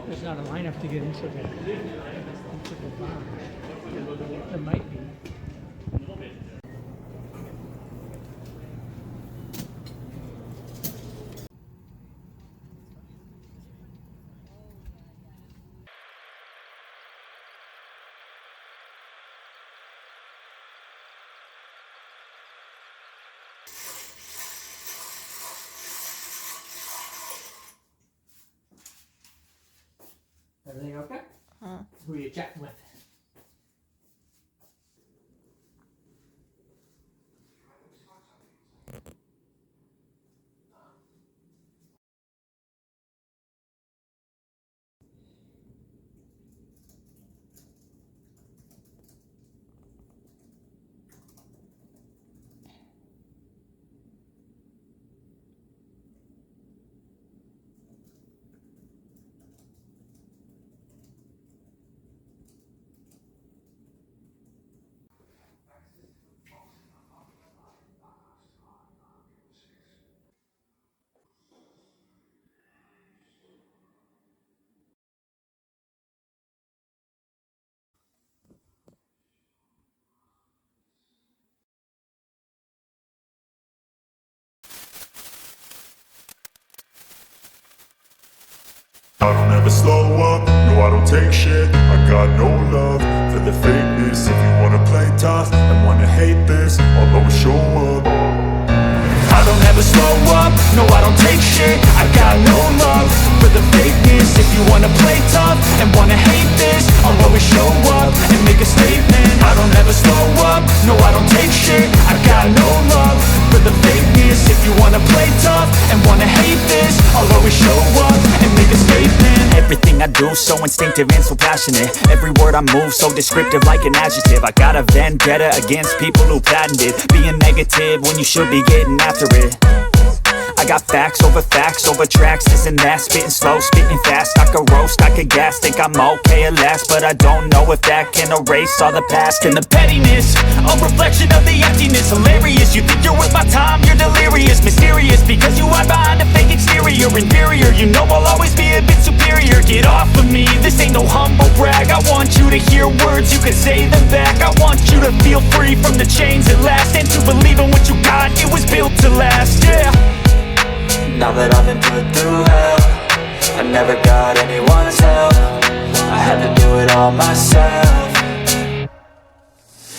There's not a lineup to get into the bar. There might be. Everything okay? Who are you chatting with? never slow up, no I don't take shit. I got no love for the fakeness. If you wanna play tough and wanna hate this, I'll always show up. I don't ever slow up, no I don't take shit. I got no love for the fakeness. If you wanna play tough and wanna hate this, I'll always show up and make a statement. I don't ever slow up, no I don't take shit. I got no love for the fakeness. If you wanna play tough and wanna hate this, I'll always show up and make a statement. Everything I do so instinctive and so passionate. Every word I move so descriptive like an adjective. I got a vendetta against people who patented being negative when you should be getting after it. I got facts over tracks, this and that. Spitting slow, spitting fast. I could roast, I could gas. Think I'm okay at last, but I don't know if that can erase all the past. And the pettiness, a reflection of the emptiness. Hilarious, you think you're worth my time, you're delirious. Mysterious, because you hide behind a fake exterior. Inferior, you know I'll always be a bit superior. Get off of me, this ain't no humble brag. I want you to hear words, you can say them back. I want you to feel free from the chains at last, and to believe in what you got, it was built to last, yeah. Now that I've been put through hell, I never got anyone's help. I had to do it all myself.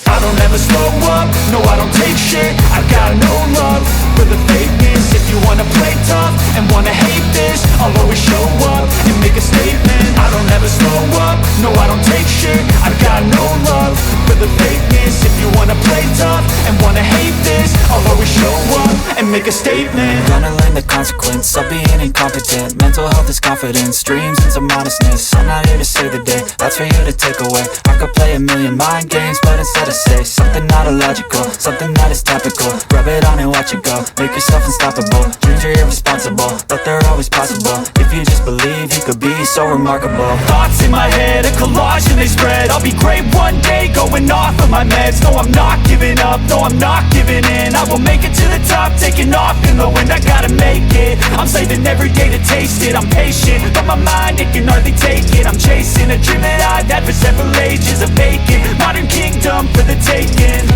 I don't ever slow up, no I don't take shit. I got no love for the fakeness. If you wanna play tough and wanna hate this, I'll always show up and make a statement. I don't ever slow up, no I don't take shit. I got no love for the fakeness. If you wanna play tough and wanna hate this, I'll always show up and make a statement. Gonna learn the consequence of being incompetent. Mental health is confidence, dreams and some modestness. I'm not here to save the day, that's for you to take away. I could play a million mind games, but instead I say something not illogical, something that is topical. Rub it on and watch it go, make yourself unstoppable. Dreams are irresponsible, but they're always possible. If you just believe, you could be so remarkable. Thoughts in my head, a collage and they spread. I'll be great one day, going off of my meds. No, I'm not giving up, no, I'm not giving in. I will make it to the top, taking off in the wind. I gotta make it, I'm saving every day to taste it. I'm patient, but my mind, it can hardly take it. I'm chasing a dream that I've had for several ages. A vacant, modern kingdom for the taking.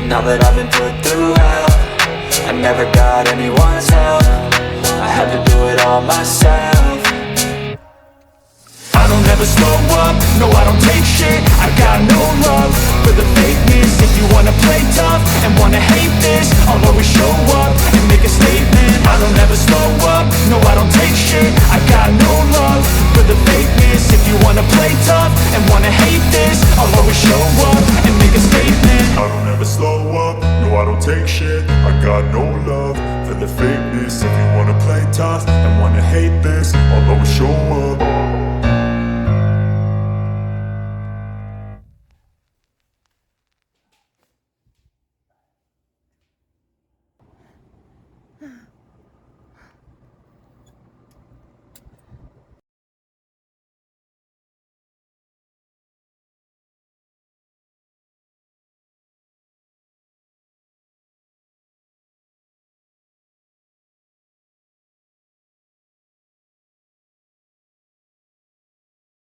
Now that I've been put through hell, I never got anyone's help. I had to do it all myself. I don't ever slow up, no I don't take shit. I got no love for the fakeness. If you wanna play tough and wanna hate this, I'll always show up and make a statement. I don't ever slow up, no I don't take shit. I got no love for the fakeness. If you wanna play tough and wanna hate this, I'll always show